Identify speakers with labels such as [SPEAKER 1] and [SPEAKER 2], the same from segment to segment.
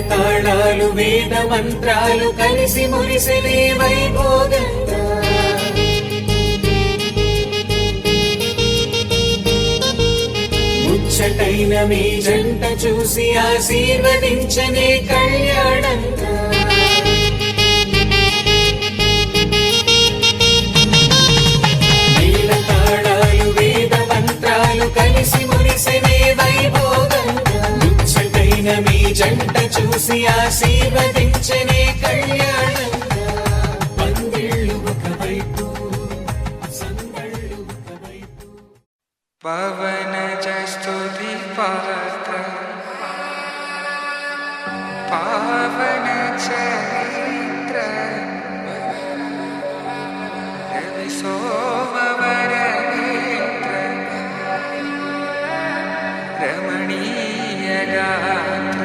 [SPEAKER 1] తాళాలు వేద మంత్రాలు కలిసి మురిసెనే వైభోగంగా ముచ్చటైన మీ జంట చూసి ఆశీర్వదించనే కళ్యాణంగా తాళాలు వేద మంత్రాలు కలిసి మురిసెనే వైభోగంగా ముచ్చటైన మీ జంట చూసి ఆశీర్వదించనే కళ్యాణంగా పందిళ్ళు ఒకవైపు సందళ్ళు ఒకవైపు
[SPEAKER 2] పవన జస్తుతి పాత్ర పావన చరిత్ర రవి సోమవర నేత్ర రమణీయ గాత్ర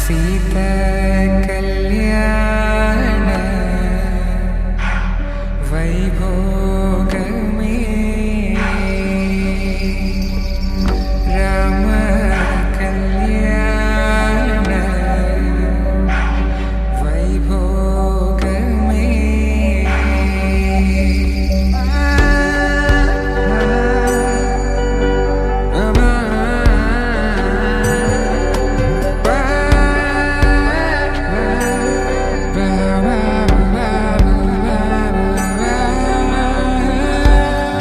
[SPEAKER 2] సీతా కళ్యాణ వైభోగమే రామ కళ్యాణ వైభోగమే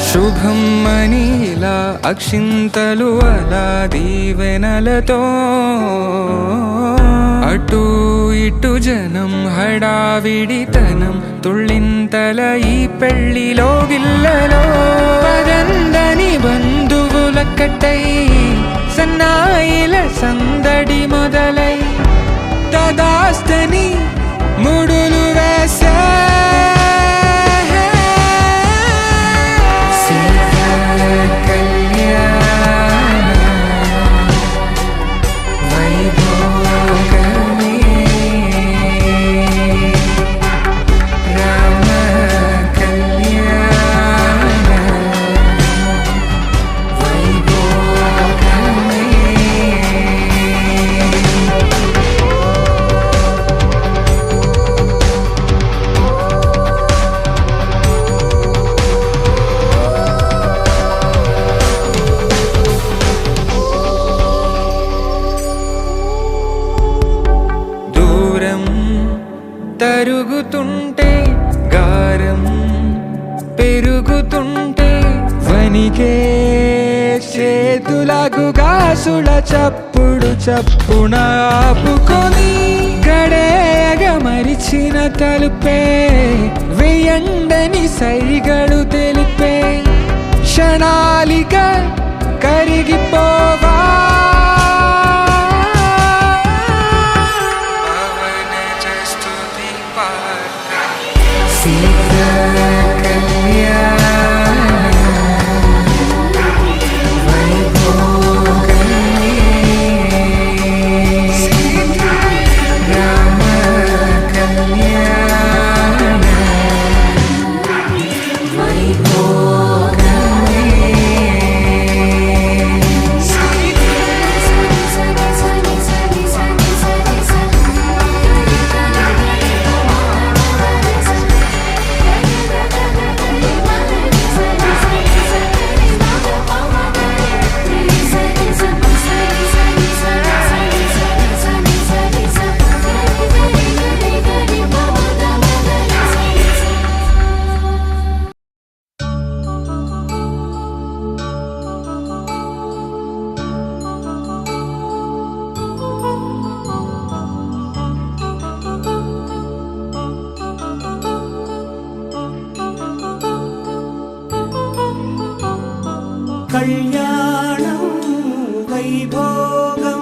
[SPEAKER 2] శుభం మనీలా అక్షింతలు అలా దీవెనలతో అటు ఇటు జనం హడావిడితనం తుళ్ళింతల ఈ పెళ్లిలో గిల్లలో పదందని బంధువులక్కటై సన్నాయిల సందడి మొదలై తదాస్తని ముడులు వేసా తరుగుతుంటే గారం పెరుగుతుంటే వనికే చేతులకు గాసుల చప్పుడు చప్పున ఆపుకొని గడేగ మరిచిన తలుపే వేయండని సైగడు తెలిపే క్షణాలిక కరిగిపోవా
[SPEAKER 1] కళ్యాణం వైభోగం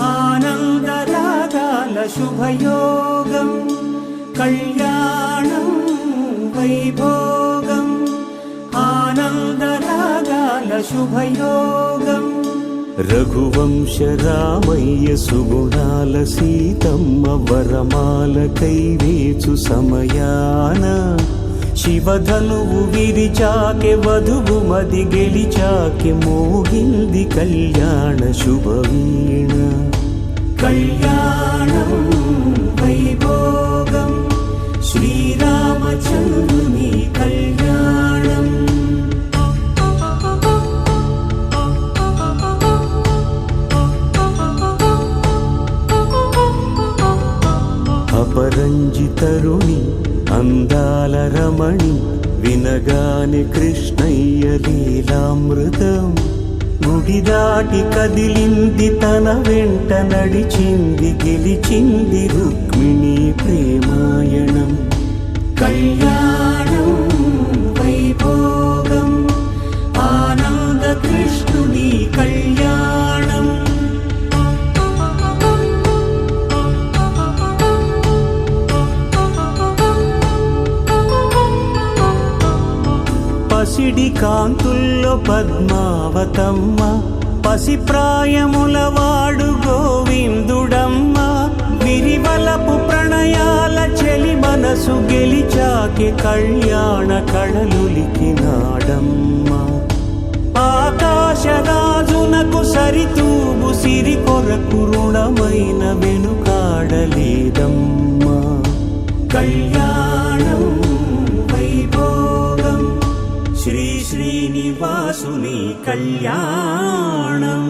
[SPEAKER 1] ఆనందరాగాల శుభయోగం కళ్యాణం వైభోగం ఆనందరాగాల శుభయోగం రఘువంశ రామయ్య సుగుణాల సీతమ్మ వరమాల కైవేచు సమయాన శివధనువు విరిచాకె వధువు మది గెలిచాకె మోగింది కళ్యాణ శుభవీణ కళ్యాణం వైభోగం శ్రీరామచంద్రుని కళ్యాణం అపరంజితరుణి అందాల రమణి వినగాని కృష్ణయ్య లీలామృతం గుడి దాటి కదిలింది తన వెంట నడిచింది గెలిచింది రుక్మిణి ప్రేమాయణం కళ్యాణం వైభోగం ఆనంద కృష్ణుని కళ్యాణం పసిడి కాంతుల్లో పద్మావతమ్మ పసిప్రాయముల వాడు గోవిందుడమ్మ విరివలపు ప్రణయాల చెలి మనసు గెలిచాకి కళ్యాణ కళలులికినాడమ్మ ఆకాశరాజునకు సరితూబు సిరి కొరకు రుణమైన వెనుకాడలేదమ్మా కళ్యాణం వైభోగం శ్రీ శ్రీనివాసుని కళ్యాణం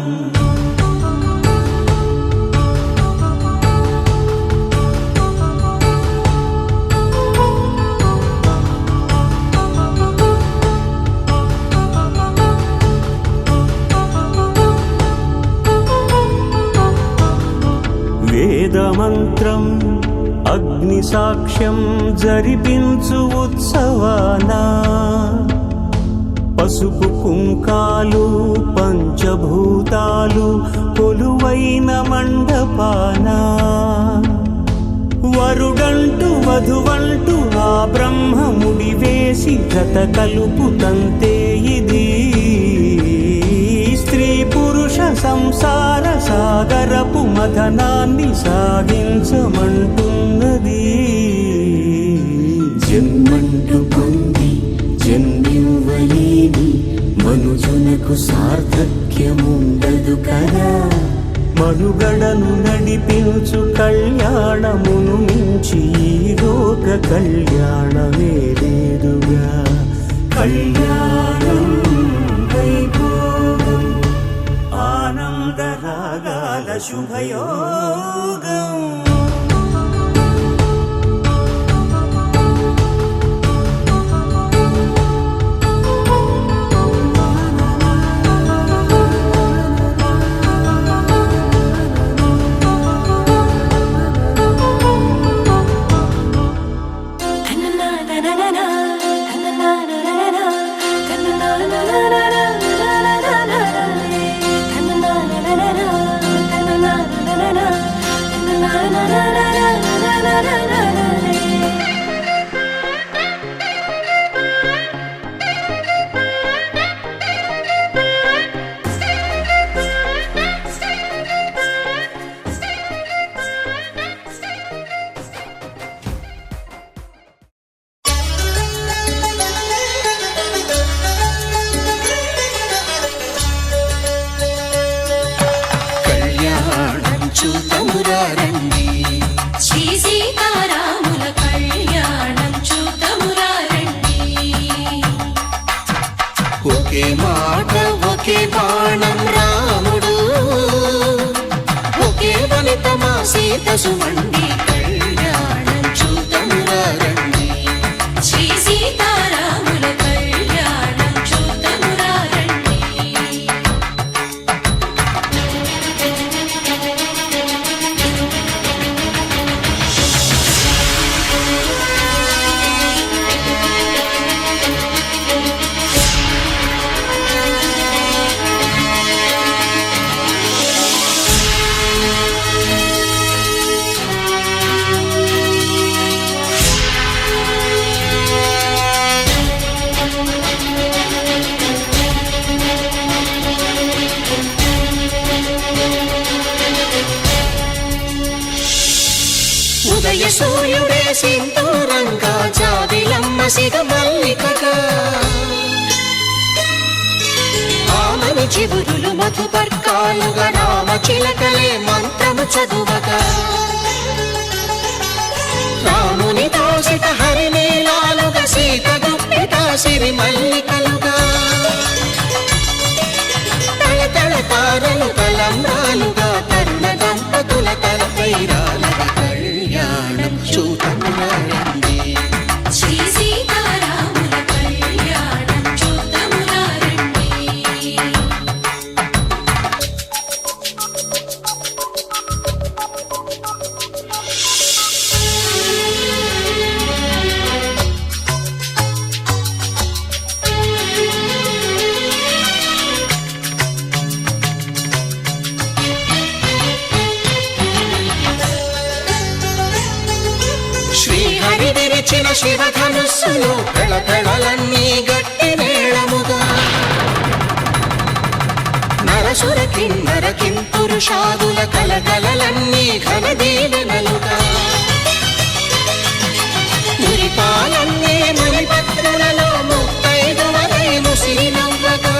[SPEAKER 1] వేదమంత్రం అగ్ని సాక్ష్యం జరిపించు ఉత్సవానా పసుపు కుంకాలు పంచభూతాలు కొలువైన మండపాన వరుడంటూ వధువంటూ ఆ బ్రహ్మముడి వేసి జత కలుపుతంతే ఇది స్త్రీ పురుష సంసార సాగరపు మథనాన్ని సాగించమంటున్నది జన్మంటూ పొంది జన్మివ్వలేని మనుజునకు సార్థక్యముండదు కదా మనుగడను నడిపించు కళ్యాణమును మించి ఈ లోక కళ్యాణమే లేదుగా కళ్యాణం వైభోగం ఆనంద రాగాల శుభయోగం
[SPEAKER 3] ఒకే మాట ఒకే బాణం రాముడు ఒకే వనిత మా సీత సుమండి కళ్యాణం చూతమురా రండి శ్రీ సీతారాముల కళ్యాణం చూతమురా రండి ఉదయ సూర్యుడే సింధూరంగా జాబిలమ్మ సిగ మల్లికగా ఆమని చివురులు మధుపర్కాలుగా రామ చిలకలే మంత్రము చదువగా రాముని దోసిట హరినీలాలుగా సీత గుప్పిట సిరి మల్లికలుగా తళతళ తారలు తలంబ్రాలుగా తరుణ దంపతుల తలపైరాలుగా కళ్యాణం చూతములారండి శ్రీ సీతారాముల కళ్యాణం చూతములారండి శ్రీహరి విరిచిన శివధనుస్సులు పెళపెళలన్నీ గట్టి మేళముగా నరసుర కిన్నర కింపురుషాదుల కలకలలన్నీ ఘన దీవెనలుగా మురిపాలన్నీ మురిపత్రులలో ముత్తైదువలై ముసిరి నవ్వగా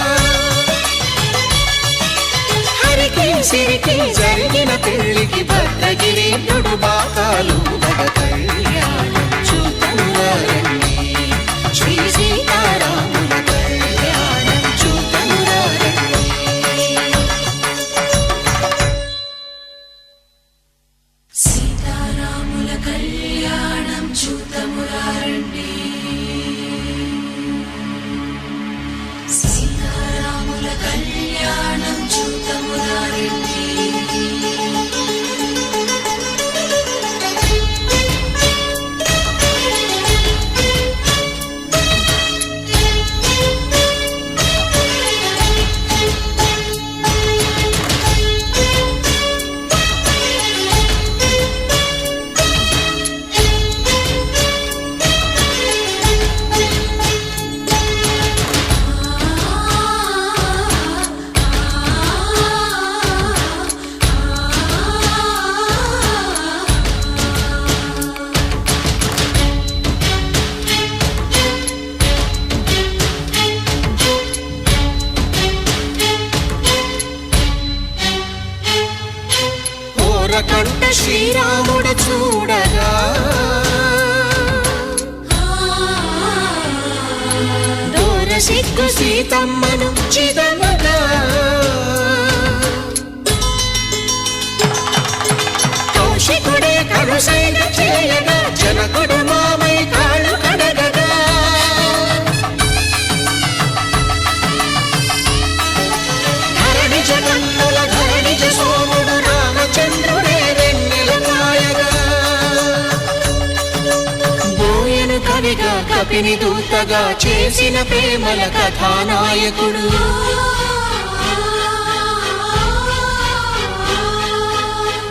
[SPEAKER 3] హరికి సిరికి జరిగిన పెళ్లికి భద్రగిరి నుడు బాకాలు కళ్యాణం చూతములారండి శ్రీ సీతారాముల కళ్యాణం చూతములారండి సీతారాముల కళ్యాణం చూతములారండి సీతారాముల కళ్యాణం చూతములారండి కంట శ్రీరాముడు చూడగా దూర సిగ్గు సీతమ్మను చిదమగా కౌశికుడే కరుసైన చేయగా జనకుడు మామై కాళ్ళు కడగగా ధరణి జగన్నుల ధరణిజ సోముడు రామచంద్రుడే వెన్నెల కాయగా బోయను కవిగా కపిని దూతగా చేసిన ప్రేమల కథానాయకుడు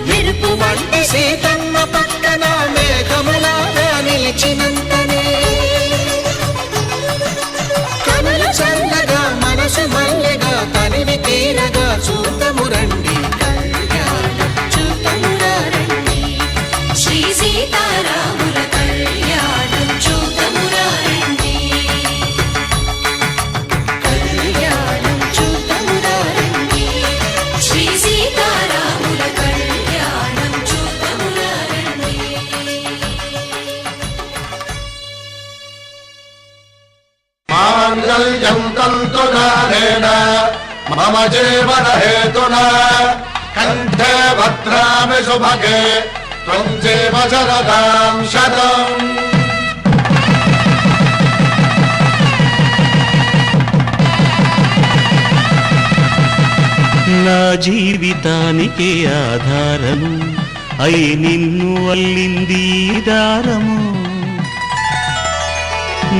[SPEAKER 3] మెరుపు వంటి సీతమ్మ పక్కన మేఘములాగా నిలిచినంతనే కనులు చల్లగా మనసు మల్లెగా తనివి తీరగా చూతము రండి కళ్యాణం చూతమురారండి శ్రీ సీతారాముల కళ్యాణం చూతమురారండి కళ్యాణం చూతమురారండి శ్రీ సీతారాముల కళ్యాణం చూతమురారండి
[SPEAKER 4] మాంగళ్యం తంతునానేన మమ జీవన హేతునా కంఠే భద్రామి శుభగే త్వం జీవ శరదాం శతం.
[SPEAKER 1] నా జీవితానికి ఆధారము అయి నిన్ను అల్లింది ఈ దారము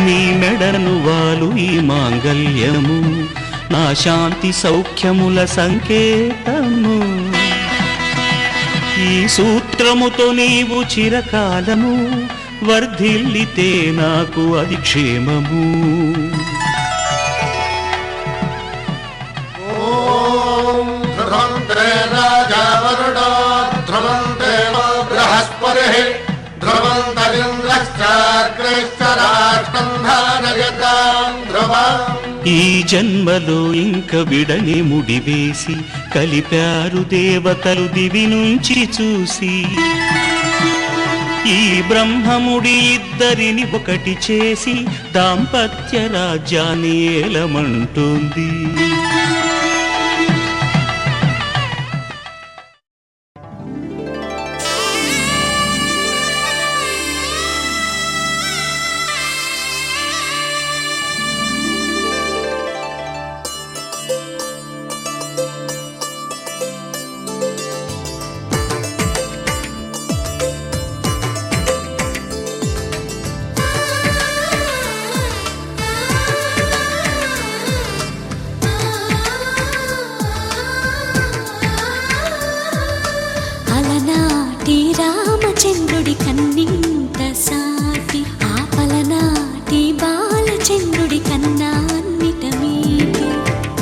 [SPEAKER 1] నీ మెడను వాలు ఈ మాంగళ్యము నా శాంతి సౌఖ్యముల సంకేతము ఈ సూత్రముతో నీవు చిరకాలము వర్ధిల్లితే నాకు అది క్షేమము.
[SPEAKER 4] ఓం ధ్రువంతే రాజా వరుణో ధ్రువంతే బృహస్పతిః ధ్రువంతరింద్రశ్చాగ్రైశ్చ రాష్ట్రం ధారయతాం ధ్రువం
[SPEAKER 1] ఈ జన్మలో ఇంక విడని ముడివేసి కలిపారు దేవతలు దివి నుంచి చూసి ఈ బ్రహ్మముడి ఇద్దరిని ఒకటి చేసి దాంపత్య రాజ్యాన్ని ఏలమంటుంది.
[SPEAKER 3] అలనాటి రామచంద్రుడి కన్నింత సాటి ఆపలనాటి బాలచంద్రుడి కన్నా అన్నిట మీటి.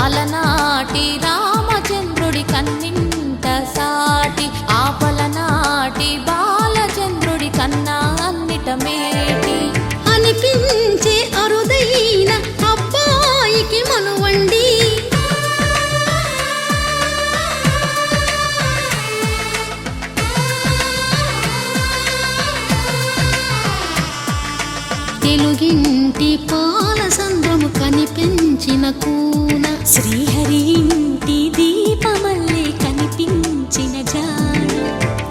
[SPEAKER 5] అలనాటి రామచంద్రుడి కన్నింత సాటి ఆపలనాటి బాలచంద్రుడి కన్నా అన్నిట మేటి.
[SPEAKER 3] అనిపించే అరుదైన అబ్బాయికి మనువండి తెలుగింటి పాల సంద్రము కనిపించిన కూన శ్రీహరి ఇంటి దీపమల్లే కనిపించిన జాడ.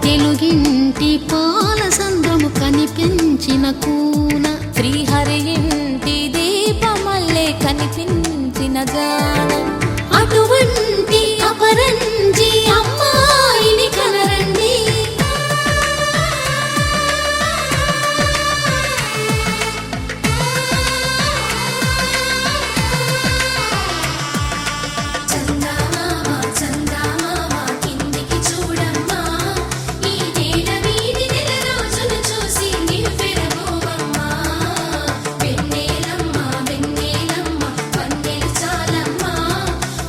[SPEAKER 3] తెలుగింటి పాల సంద్రము కనిపించిన కూన
[SPEAKER 5] శ్రీహరి ఇంటి దీపమల్లే కనిపించిన జాడ.
[SPEAKER 3] అటువంటి అపరంజి అమ్మాయిని కనరండి. చందమామ చందమామ కిందికి చూడమ్మా, ఈ నేల వీధి నెల రోజులు చూసి నివ్వెరబోవమ్మా. వెన్నెలమ్మ వెన్నెలమ్మ వన్నెలు చాలమ్మా,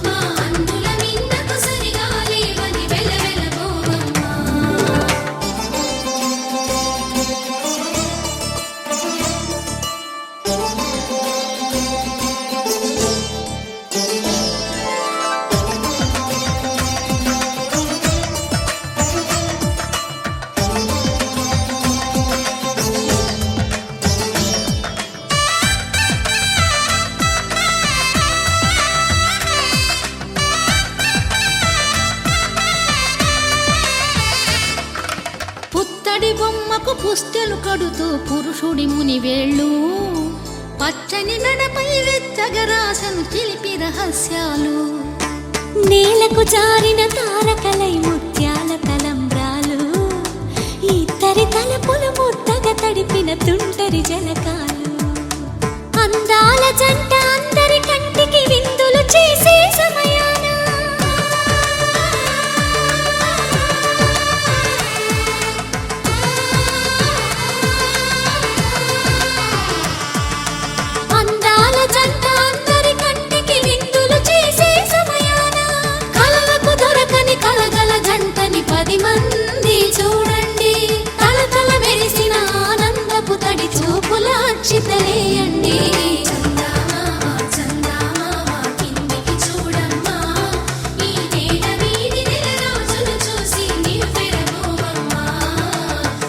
[SPEAKER 3] మా అందుల మిన్నకు సరిగా లేవని వెలవెలబోవమ్మా. పుత్తడి బొమ్మకు పుస్తెలు కడుతూ పురుషుడి ముని వేళ్ళు, పచ్చని నడపై వెచ్చగరాసను చిలిపి రహస్యాలు. నేలకు జారిన తారకలై ముత్యాల తలంబ్రాలు, ఇద్దరి తలపులు ముద్దగా తడిపిన తుంటరి జలకాలు. అందాల జంట అందరి కంటికి విందులు చేసే సమయాన అందాల జంట అందరి కంటికి విందులు చేసే సమయాన కలలకు దొరకని కలగల జంటని 10 మంది చూడండి. తలతల మెరిసిన ఆనందపు తడి చూపుల అక్షితలేయండి. చందమామ చందమామ కిందికి చూడమ్మా, ఈ నేల వీధి నెల రోజులు చూసి నివ్వెరబోవమ్మా.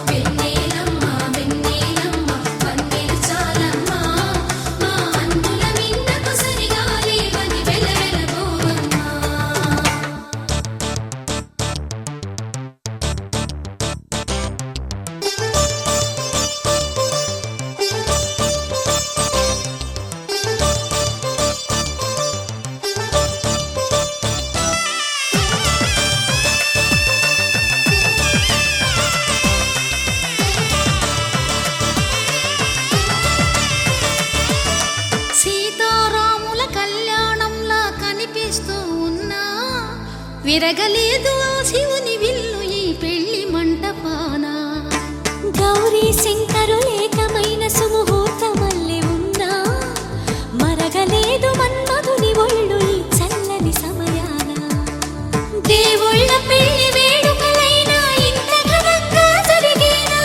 [SPEAKER 3] వెన్నెలమ్మ వెన్నెలమ్మ వన్నెలు చాలమ్మా, మా అందుల మిన్నకు సరిగా లేవని వెలవెలబోవమ్మా. సీతారాముల కళ్యాణంలా కనిపిస్తూ ఉన్నా విరగలేదు ఆ శివుని విల్లు ఈ పెళ్లి మంటపాన. గౌరీ శంకరులేకమైన సుముహూర్తమల్లె ఉన్నా మరగలేదు మన్మధుని ఒళ్ళు ఈ చల్లని సమయాన. దేవుళ్ళ పెళ్లి వేడుకలైనా ఇంత ఘనంగా జరిగేనా?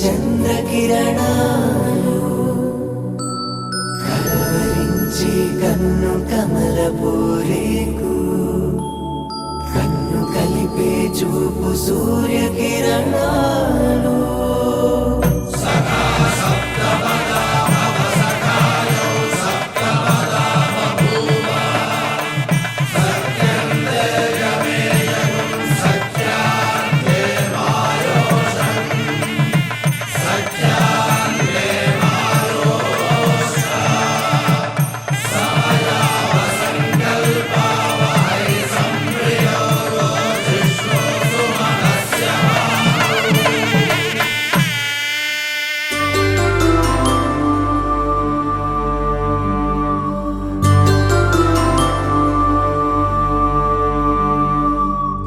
[SPEAKER 6] చంద్రకిరణాలు కలవరించి కన్ను కమలపూరేకు కన్ను కలిపే చూపు సూర్యకిరణాలు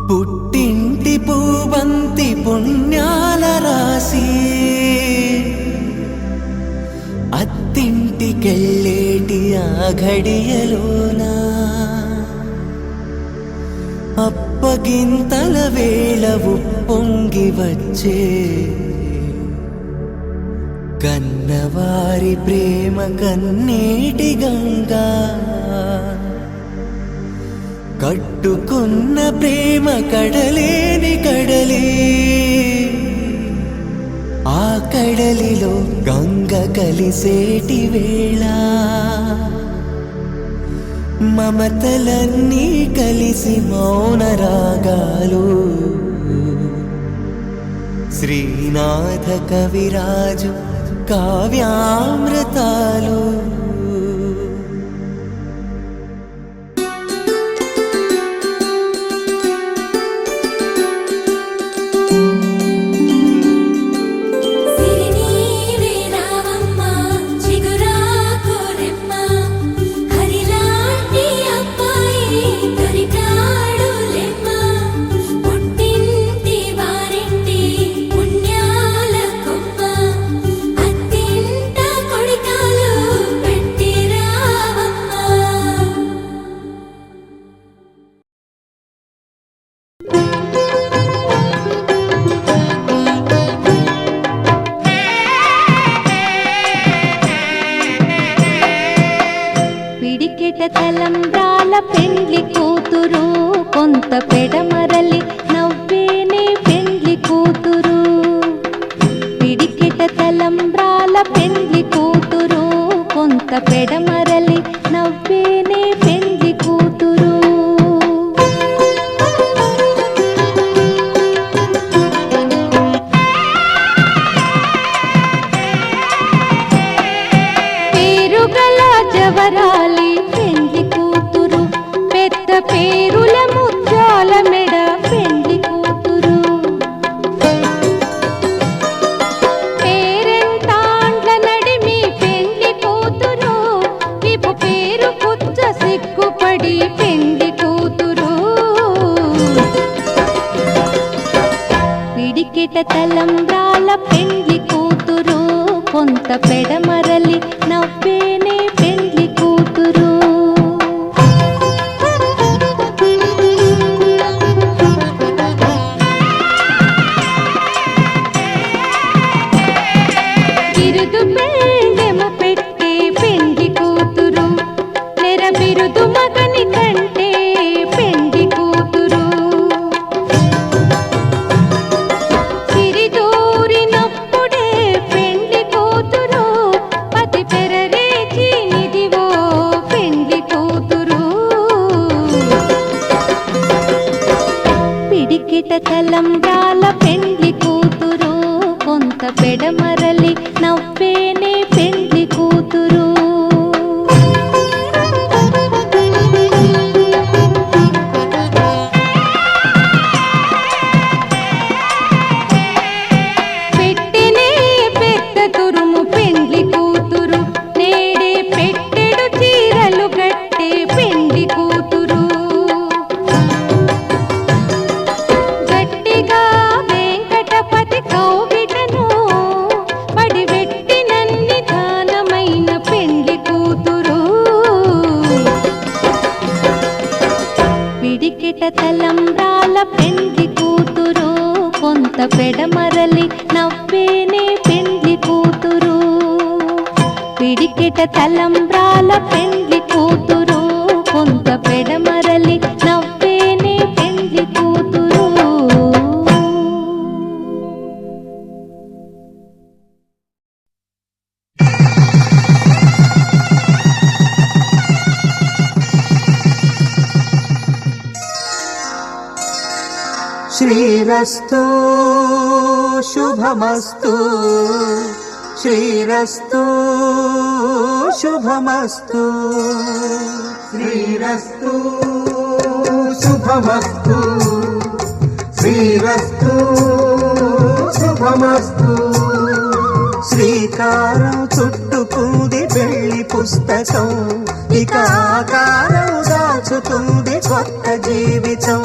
[SPEAKER 6] పుట్టింటి పూబంతి పుణ్యాల రాసి అత్తింటికెళ్ళేటి ఆ ఘడియలోనా అప్పగింతల వేళ ఉప్పొంగి వచ్చే కన్నవారి ప్రేమ కన్నీటి గంగా కట్టుకున్న ప్రేమ కడలేని కడలి ఆ కడలిలో గంగ కలిసేటి వేళ మమతలన్నీ కలిసి మౌన రాగాలు శ్రీనాథ కవిరాజు కావ్యామృతాలు
[SPEAKER 5] తలంబ్రాల పెండ్లి కూతురు కొంత పెడమరలి నవ్వేనే పెండ్లి కూతురు పిడికెట తలంబ్రాల పెండ్లి కూతురు కొంత పెడమరలి నవ్వేనే పెండ్లి కూతురు పేరుగల జవరాలి పేరుల ముత్యాల మెడ పెండ్లి కూతురు పేరెంటాండ్ల నడిమి పెండ్లి కూతురు విపు పేరు పుచ్చ సిగ్గుపడి పెండ్లి కూతురు పిడికిట తలంబ్రాల పెండ్లి కూతురు కొంత పెడమరలి నవ్వేనే పెండ్లి కూతురు బిరుదు మగని కంటే పెండ్లి కూతురు సిరిదూరినప్పుడే పెండ్లి కూతురు పతి పెరరేచి నిదివో పెండ్లి కూతురు పిడికిట తలంబ్రాల పెండ్లి కూతురు కొంత పెడమరలి నవ్వేనే పెండ్లి కూతురు పడి వెట్టి నన్ని కొంత పెడమరలి నవ్వేనే పెండ్లి కూతురు పిడికెట తలంబ్రాల పెండ్లి కూతురు కొంత పెడమరలి నవ్వేనే పెండ్లి కూతురు
[SPEAKER 6] శ్రీరస్తు శుభమస్తు శ్రీరస్తు శుభమస్తు శ్రీరస్తు శుభమస్తు శ్రీరస్తు శుభమస్తు శ్రీకారం చుట్టుకుంది పెళ్లి పుస్తకం ఇక ఆకారం దాచుతుంది కొత్త జీవితం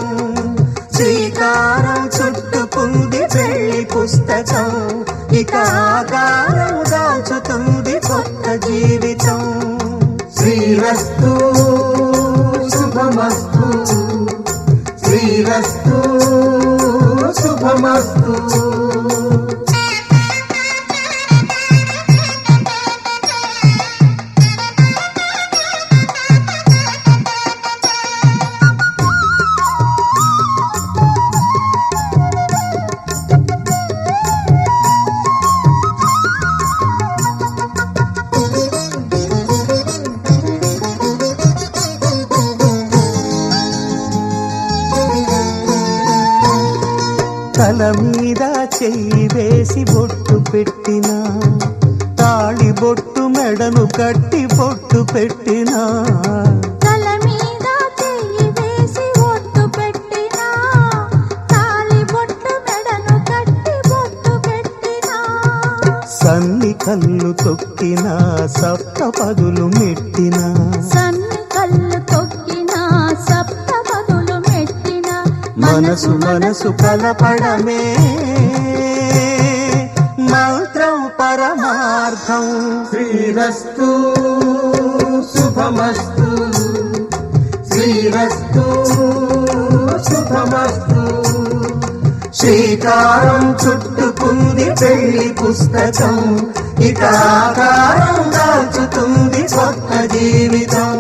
[SPEAKER 6] శ్రీకారం చుట్టుకుంది పెళ్లి పుస్తకం ఇక ఆకారం దాచుతుంది కొత్త జీవితం శ్రీరస్తు శుభమస్తు శ్రీరస్తు శుభమస్తు తల మీద చెయ్యి వేసి బొట్టు పెట్టినా తాళి బొట్టు మెడను కట్టి బొట్టు పెట్టినా
[SPEAKER 5] తల మీద చెయ్యి వేసి బొట్టు పెట్టినా తాళి బొట్టు మెడను కట్టి బొట్టు పెట్టినా
[SPEAKER 6] సన్ని కళ్ళు తొక్కినా సప్త పదులు మెట్టినా
[SPEAKER 5] సన్ని కళ్ళు తొక్కినా సప్త పదులు మెట్టినా
[SPEAKER 6] మనసు మనసు కలపడమే మంత్రం పరమార్థం శ్రీరస్తు శుభమస్తు శ్రీరస్తు శుభమస్తు శ్రీకారం చుట్టుకుంది పెళ్లి పుస్తకం ఇక ఆకారం దాచుతుంది కొత్త జీవితం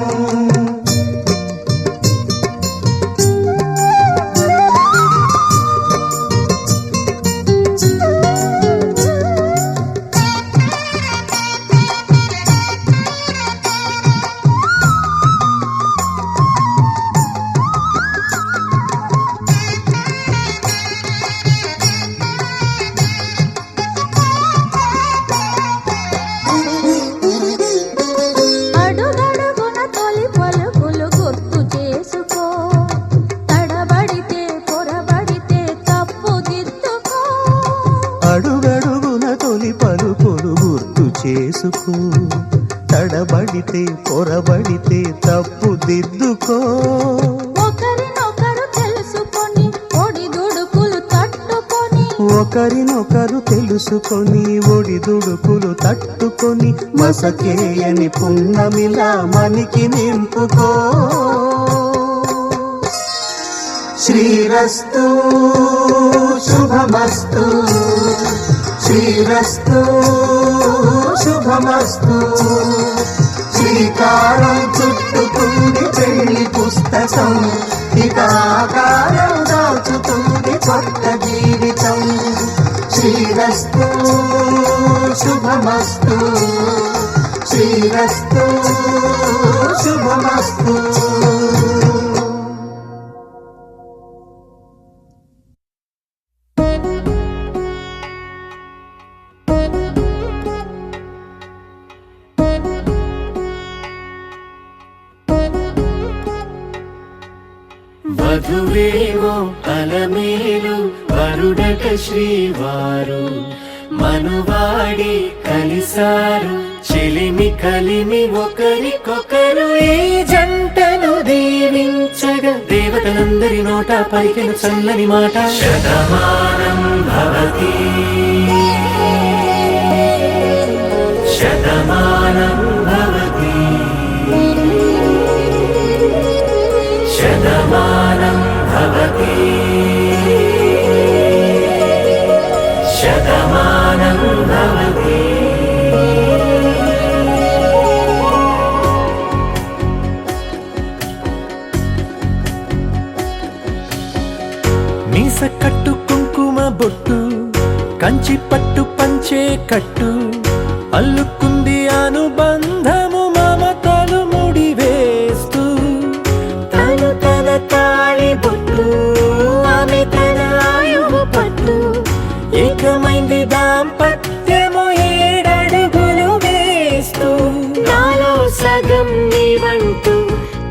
[SPEAKER 5] అడుగడుగున తొలి పలుకులు గుర్తు చేసుకో తడబడితే పొరబడితే తప్పు దిద్దుకో
[SPEAKER 6] అడుగడుగున తొలి పలుకులు గుర్తు చేసుకో తడబడితే పొరబడితే తప్పు దిద్దుకో
[SPEAKER 5] ఒకరినొకరు తెలుసుకొని ఒడిదుడుకులు తట్టుకొని
[SPEAKER 6] ఒకరినొకరు తెలుసుకొని ఒడిదుడుకులు తట్టుకొని మసకేయని పున్నమిలా మనికి నింపుకో శ్రీరస్తు శుభమస్తు శ్రీరస్తు శుభమస్తు శ్రీకారం చుట్టుకుంది పెళ్లి పుస్తకం ఇక ఆకారం దాచుతుంది కొత్త జీవితం శ్రీరస్తు శుభమస్తు శ్రీరస్తు శుభమస్తు
[SPEAKER 1] వధువేవో అలమేలు వరుడట శ్రీవారు మనువాడి కలిసారు చెలిమి కలిమి ఒకరికొకరు ఈ జంటను దీవించగా దేవతలందరి నోట పలికిన చల్లని మాట శతమానం భవతి శతమానం భవతి శతమానం భవతి బొట్టు కంచి పట్టు పంచే కట్టు అల్లుకుంది అనుబంధము మమతలు ముడివేస్తూ తను తన తాళి బొట్టు ఆమె తన ఆయువు పట్టు ఏకమైంది దాంపత్యము 7 అడుగులు వేస్తూ నాలో సగం నీవంటూ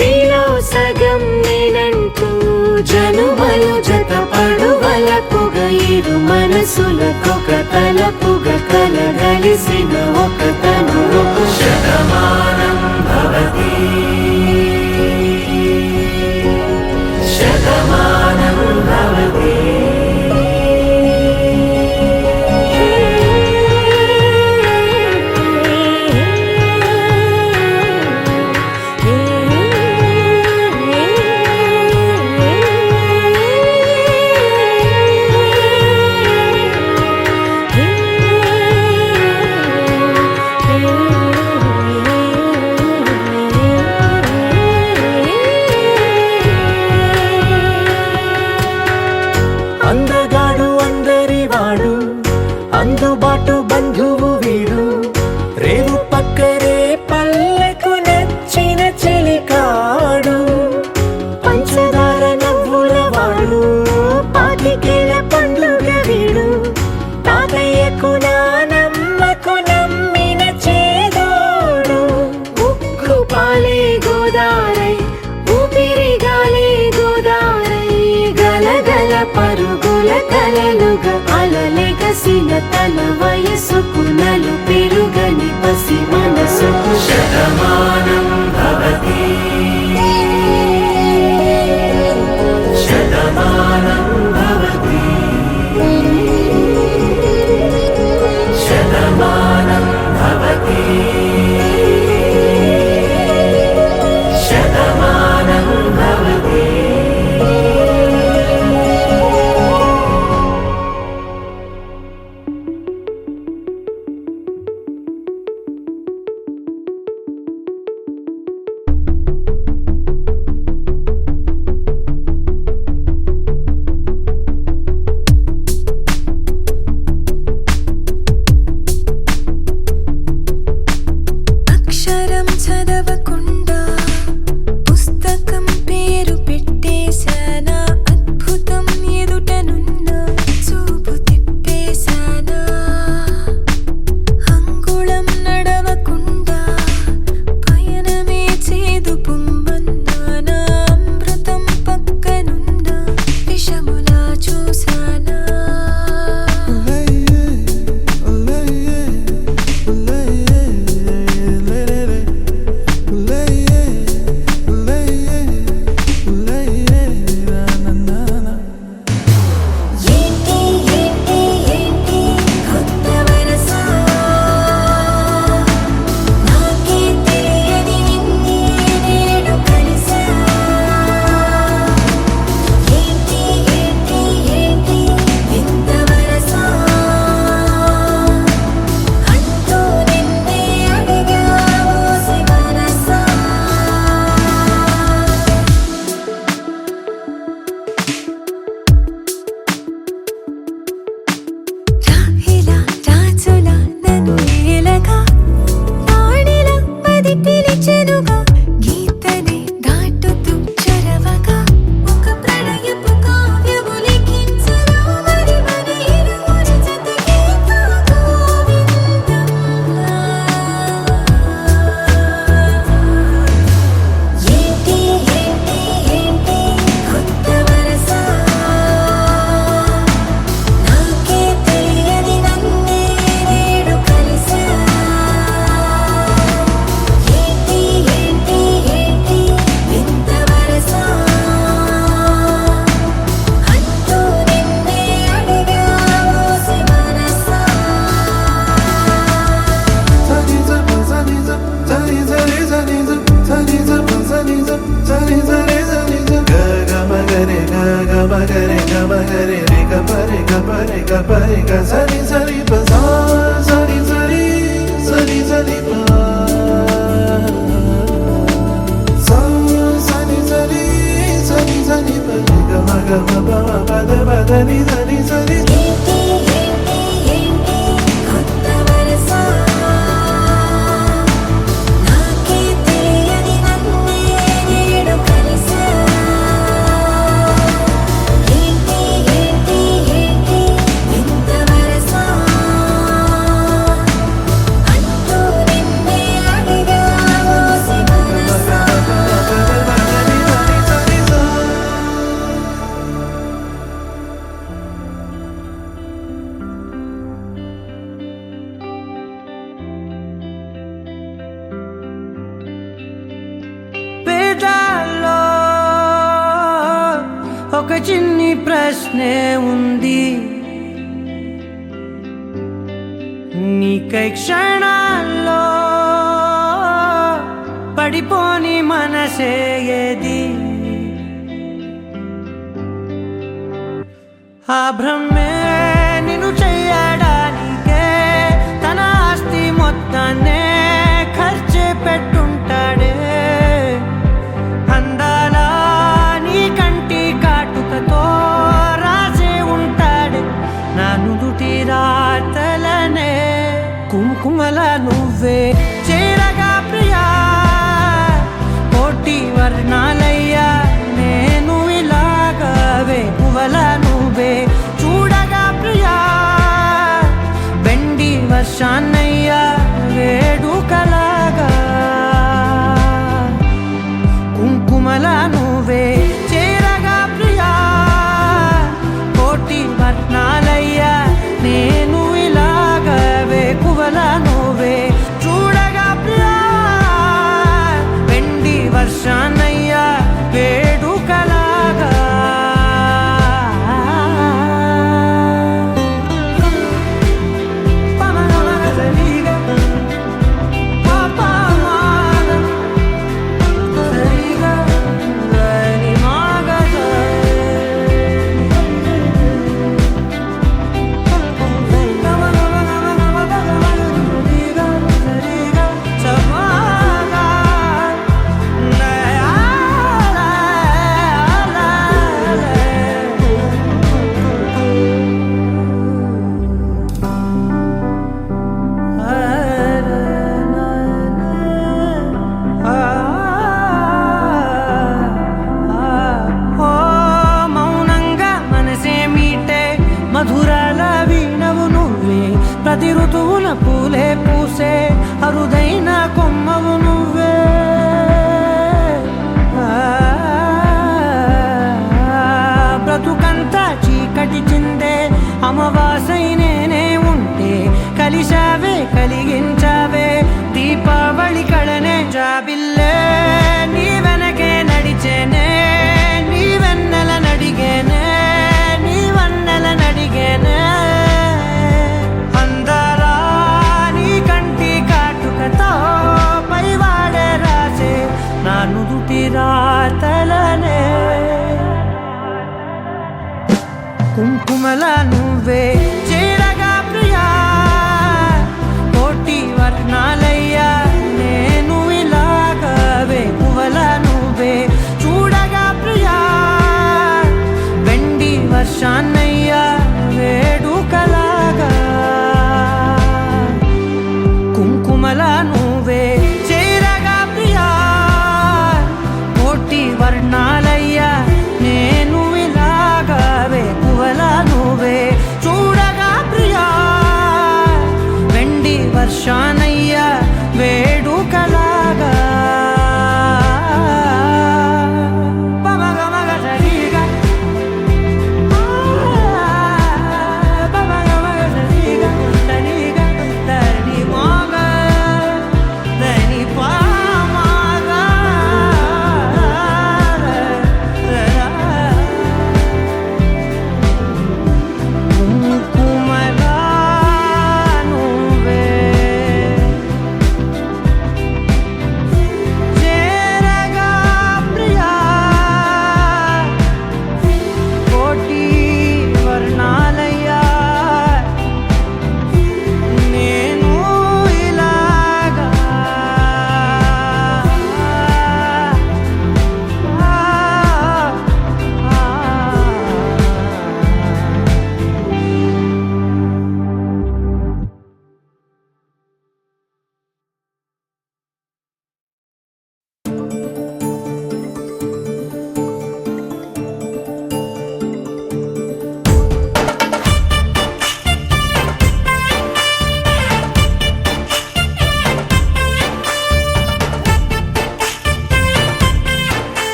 [SPEAKER 1] నీలో సగం నేనంటూ జనుమలు జత పడువలపుగ 7 మనసులకొక తలపుగ కలగలిసిన ఒక తను శతమానం భవతి శతమానం భవతి అందగాడు అందరివాడు అందుబాటు బంధువు వీడు రేవు పక్కరే పల్లెకు నచ్చిన చెలికాడు పంచదార నవ్వుల వాడు 25 పండుగ వీడు తాతయ్యకు నానమ్మకు నమ్మిన చేదోడు ఉక్కు పాలే గోదారై ఊపిరిగాలే గోదారై గలగల పరుగుల కలలుగా అలలెగసిన తన వయసుకు నలు పెరుగని పసి మనసుకు శతమానం భవతి శతమానం భవతి శతమానం భవతి శతమానం భవతి
[SPEAKER 7] అక్షరం చదవకుండా పుస్తకం పేరు పెట్టేశానా అద్భుతం ఎదుటనున్న చూపు తిప్పేశానా అంగుళం నడవకుండా పయనమే చేదు పొమ్మన్నానా అమృతం పక్కనున్న విషములా చూశానా ఏంటి ఏంటి ఏంటి కొత్త వరస నాకే తెలియని నిన్నే నేడు కలిసా ఏంటి ఏంటి ఏంటి వింత వరస అంటూ నిన్నే అడిగావు మనసా రాహిలా రాజులా నన్ను ఏలగా రాణిలా మది పిలిచెనుగా గీతనే దాటుతూ చొరవగా ఒక ప్రణయపు కావ్యము లిఖించరా మరి మన ఇరువురి జత గీత గోవిందంలా ఏంటి ఏంటి ఏంటి కొత్త వరస నాకే తెలియని నన్నే నేడు కలిసా ఏంటి ఏంటి ఏంటి వింత వరస అంటూ నిన్నే అడిగావు మనసా ఏంటి
[SPEAKER 8] ఒక చిన్ని ప్రశ్నే ఉంది, నీకై క్షణాల్లో పడిపోని మనసే ఏది? ఆ భ్రమే నిన్ను చెయ్యడానికే తన ఆస్తి మొత్తాన్నే ఖర్చు పెట్టుంటాడే. అందాల నీ కంటి కాటుకతో రాసే ఉంటాడే నా నుదుటి రాతలనే. కుంకుమల నువ్వే చేరగా ప్రియా, కోటి వర్ణాలయ్యా నేను ఇలాగవే. పువ్వల నువ్వే చూడగా ప్రియా, వెండి వర్షాన్నయ్యా వేడుకలాగా. కుంకుమల నువ్వే చేరగా ప్రియా, కోటి వర్ణాలయ్యా నేను ఇలాగవే. పువ్వల నువ్వే చూడగా ప్రియా, వెండి వర్షాన్నయ్యా వేడుకలాగా. మధురాల వీణవు నువ్వే, ప్రతి ఋతువున పూలే పూసే అరుదైన కొమ్మవు నువ్వే. బ్రతుకంతా చీకటి చిందే అమవాసై నేనే ఉంటే కలిశావే కలిగించావే దీపావళి కళనే. జాబిల్లే నీ వెనకే నడిచేనే, నీ వెన్నెల నడిగేనే, నీ వన్నెల నడిగేనే. అందరా నీ కంటి కాటుకతో పైవాడే రాసే నా నుదుటి రాతలనే. కుంకుమల నువ్వే చేరగా ప్రియా, కోటి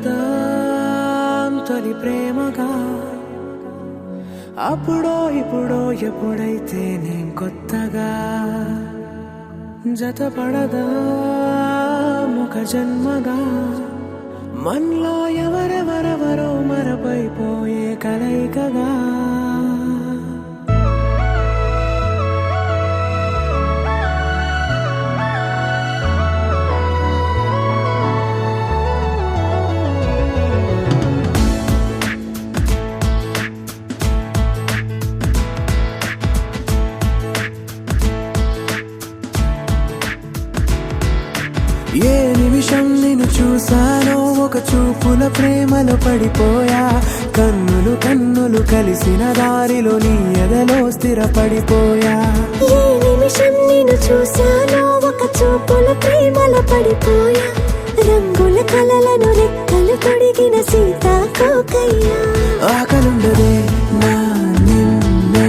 [SPEAKER 8] కలుద్దాం తొలి ప్రేమగా అప్పుడో ఇప్పుడో ఎప్పుడైతే నేను కొత్తగా జతపడదా ఒక జన్మగా మనలో ఎవరెవరెవరో మరపైపోయే కలయికగా ఏ నిమిషం నిన్ను చూసానో ఒక చూపుల ప్రేమలో పడిపోయా కన్నులు కన్నులు కలిసిన దారిలో నీ ఎదలో స్థిరపడిపోయా
[SPEAKER 7] ఏ నిమిషం నేను చూశానో ఒక చూపుల ప్రేమలో పడిపోయా రంగుల కలలను రెక్కలు తొడిగిన సీతాకోకయ్యా
[SPEAKER 8] ఆకలుండదే నా నిన్నే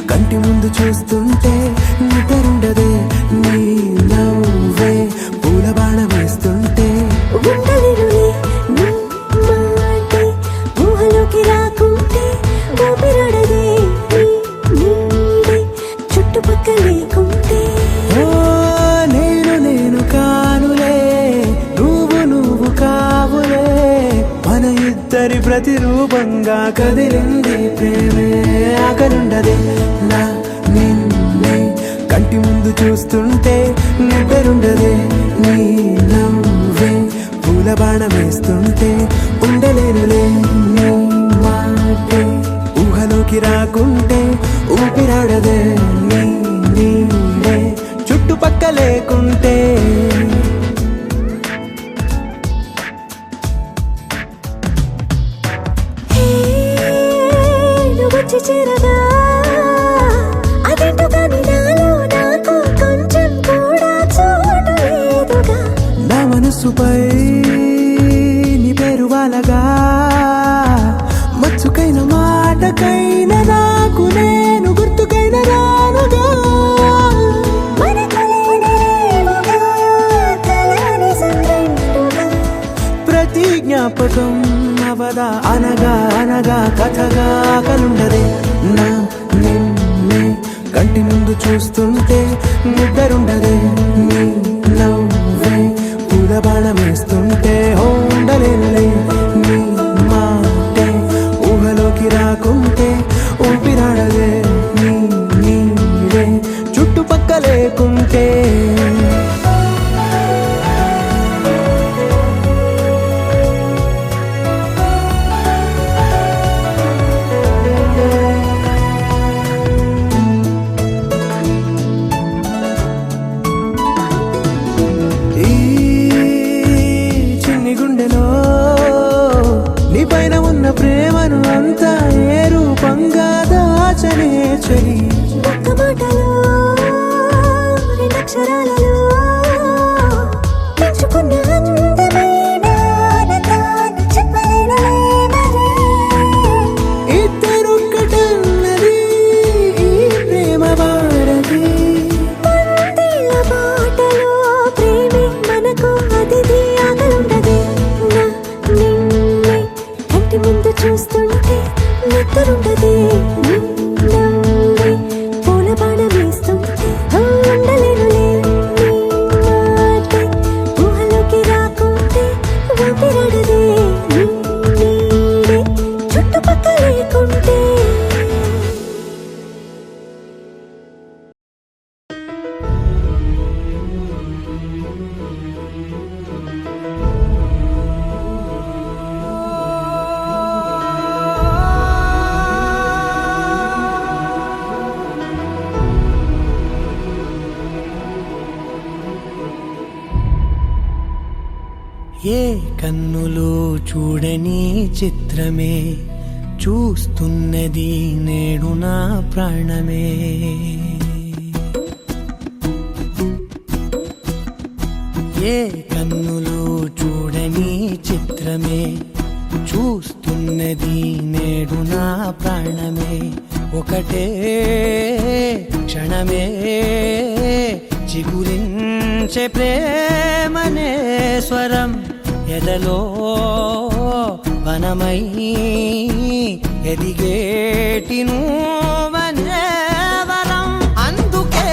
[SPEAKER 8] కంటి ముందు చూస్తుంటే నిద్రుండదే నీ నవ్వే పూల బాణం వేస్తుంటే
[SPEAKER 7] ఉండలేనులే నీ మాటే ఊహలోకి రాకుంటే ఊపిరాడదే నీ నీడే చుట్టుపక్కల లేకుంటే
[SPEAKER 8] ఓ నేను కానులే నువ్వు కావులే మన ఇద్దరి ప్రతిరూపంగా కదిలింది ప్రేమే ఆకలుండదే నా నిన్నే కంటి ముందు చూస్తుంటే నిద్రుండదే నీ నవ్వే పూల బాణం వేస్తుంటే ఉండలేనులే నీ మాటే ఊహలోకి రాకుంటే ఊపిరాడదే నీ నీడే చుట్టుపక్క లేకుంటే
[SPEAKER 7] నువ్వు వచ్చి చేరగా అదేంటో కానీ నాలో నాకు కొంచెం కూడా చోటు లేదుగా
[SPEAKER 8] నా మనసుపై నీ పేరు వాలగా మచ్చుకైన మాటకైన నాకు నేను గుర్తుకైన రానుగా
[SPEAKER 7] మనకులేనేమోగా కలని సంగంటుగా
[SPEAKER 8] ప్రతి జ్ఞాపకం అవదా అనగా అనగా కథగా కలుండదే నా నిన్నే కంటి ముందు చూస్తుంటే నిద్రుండదే నీ నవ్వే పూల బాణం వేస్తుంటే ఉండలేనులే నీ మాటే ఊహలోకి రాకుంటే ఊపిరాడదే నీ నీడే చుట్టుపక్క లేకుంటే ఈ చిన్ని గుండెలో నీ పైన ఉన్న ప్రేమను అంతా ఏ రూపంగా దాచనే చలి
[SPEAKER 7] ఒక్క మాటలో రెండక్షరాలలో పెంచుకున్న అందమైన ఆనందాన్ని చెప్పలేనులే మరి.
[SPEAKER 8] ఇద్దరొక్కటన్నది ఈ ప్రేమ వారది
[SPEAKER 7] పందిళ్ళ బాటలో ప్రేమే మనకు అతిథి ఆగలుండదే నా నిన్నే కంటి ముందు చూస్తుంటే నిద్రుండదే నీ నవ్వే పూల బాణం వేస్తుంటే ఉండలేనులే నీ మాటే ఊహలోకి రాకుంటే ఊపిరాడదే నీ నీడే చుట్టుపక్కల లేకుంటే
[SPEAKER 8] ఏ కన్నులు చూడని చిత్రమే చూస్తున్నది నేడు నా ప్రాణమే ఏ కన్నులు చూడని చిత్రమే చూస్తున్నది నేడు నా ప్రాణమే ఒకటే క్షణమే చిగురించే ప్రేమనే స్వరం ఎదలో వనమై ఎదిగేటి నువ్వనే వరం. అందుకే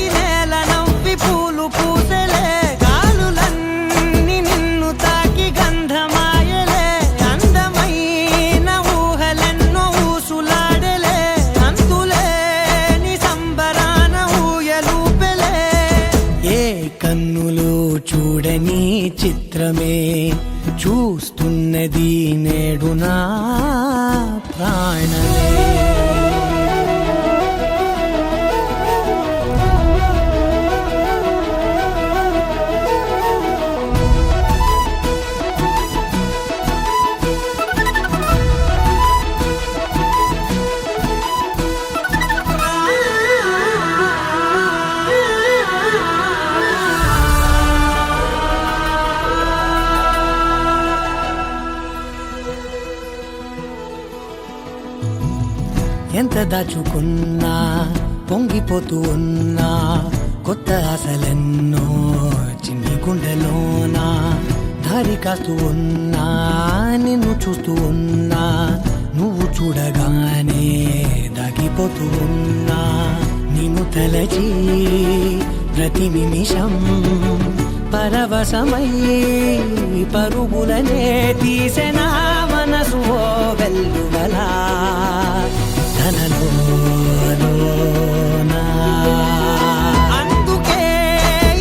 [SPEAKER 8] ఈ నేల నవ్వి పూలు పూసెలే, గాలులన్నీ నిన్ను తాకి గంధమాయలే, అందమైన ఊహలెన్నో ఊసులాడలే, అంతులేని సంబరాన ఊయలూపెలే. ఏ కన్నులు చూడని చిత్రమే చూస్తున్నది నేడు నా ప్రాణమే. ఎంత దాచుకున్నా పొంగిపోతూ ఉన్నా, కొత్త ఆశలెన్నో చిన్ని గుండెలోనా, దారి కాస్తూ ఉన్నా, నిన్ను చూస్తూ ఉన్నా, నువ్వు చూడగానే దాగిపోతూ ఉన్నా, నిన్ను తలచి ప్రతి నిమిషం పరవశమై పరుగులనే తీసెనా మనసు ఓ వెల్లువలా తనలోనా. అందుకే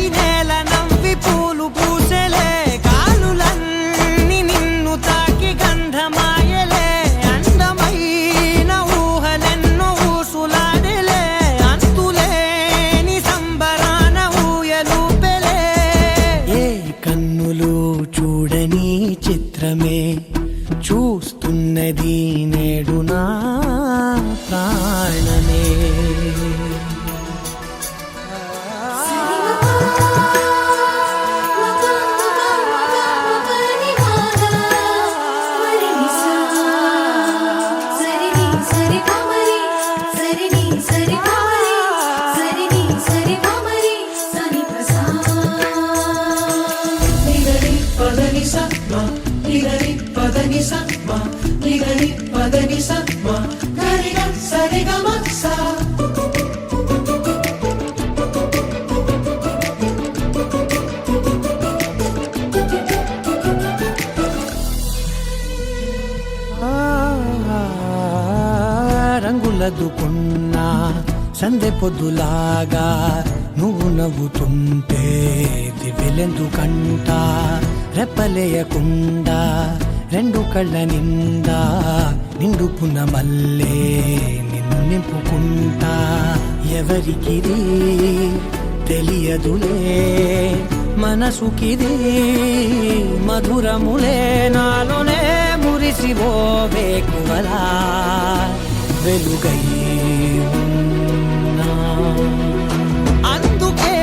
[SPEAKER 8] ఈ నేల నవ్వి పూలు పూసెలే, గాలులన్నీ నిన్ను తాకి గంధమాయలే, అందమైన ఊహలెన్నో ఊసులాడలే, అంతులేని సంబరాన ఊయలూపెలే. ఏ కన్నులు చూడని చిత్రమే చూస్తున్నది నేడు నా ప్రాణమే. రంగులదుకున్నా సందె పొద్దులాగా నువ్వు నవ్వుతుంటే దివ్వెలెందుకంట, రెప్పలేయకుండా రెండు కళ్ళ నిండా నిండుకున్న మల్లే నిన్ను నింపుకుంటా. ఎవరికిది తెలియదులే మనసుకిది మధురములే, నాలోనే మురిసివో వేకువలా వెలుగై ఉన్నా. అందుకే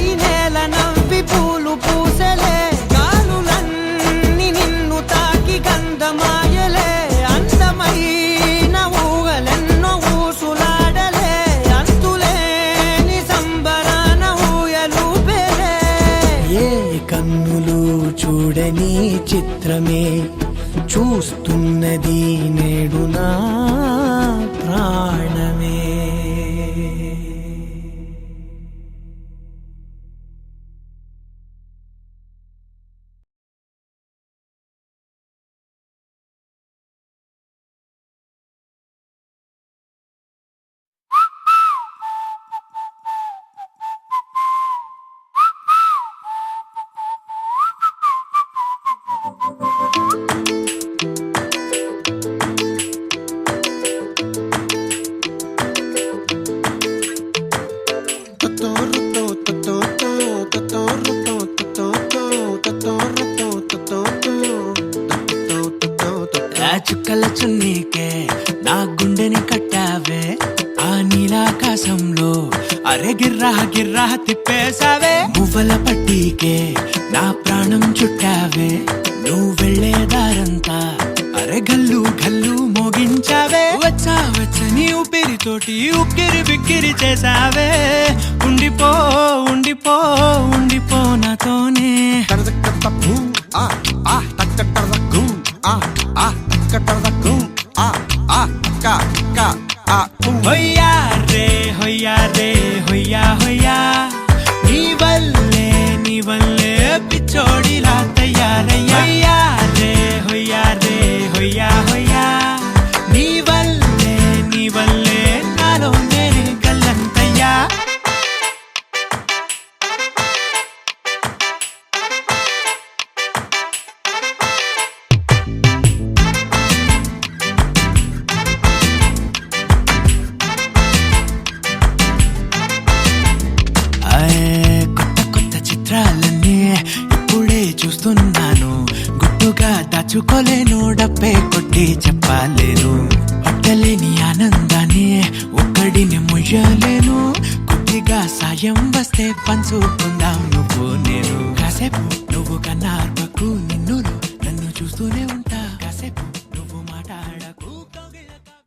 [SPEAKER 8] ఈ నేల నవ్వి పూలు పూసెలే, గాలులన్నీ నిన్ను తాకి గంధమాయలే, అందమైన ఊహలెన్నో ఊసులాడలే, అంతులేని సంబరాన ఊయలూపెలే. ఏ కన్నులు చూడని చిత్రమే చూస్తున్నది నేడు నా ప్రాణమే. చుక్కల చున్నీకే నా గుండెని కట్టావే, ఆ నీలాకాశంలో అరే గిర్రా గిర్రా తిప్పేశావే, మువ్వల పట్టీకే నా ప్రాణం చుట్టావే, నువ్వు వెళ్లే దారంతా అరే గల్లు గల్లు మోగించావే, వచ్చా వచ్చని ఊపిరితోటి ఉక్కిరి బిక్కిరి చేసావే, ఉండిపో ఉండిపో ఉండిపో నాతోనే. ఆ ఆ కట్టదకు ఆ ఆ కా కా ఆ హొయ్యా రే హొయ్యా రే హొయ్యా హొయ్యా నీ వల్లే పిచ్చోడిలా తయారయ్యా హొయ్యా రే హొయ్యా రే హొయ్యా హొయ్యా నీ వల్లే నాలో నేనే గల్లంతయ్యా కొత్త చిత్రాలన్నీ ఇప్పుడే చూస్తున్నాను గుట్టుగా దాచుకోలేను డబ్బే కొట్టి చెప్పలేను పట్టలేని ఆనందాన్ని ఒక్కడిని ముయ్యలేను కొద్దిగా సాయం వస్తే పంచుకుందాం నువ్వు నేను కాసేపు నువ్వు కన్నా అర్పకు నిన్ను నన్ను చూస్తూనే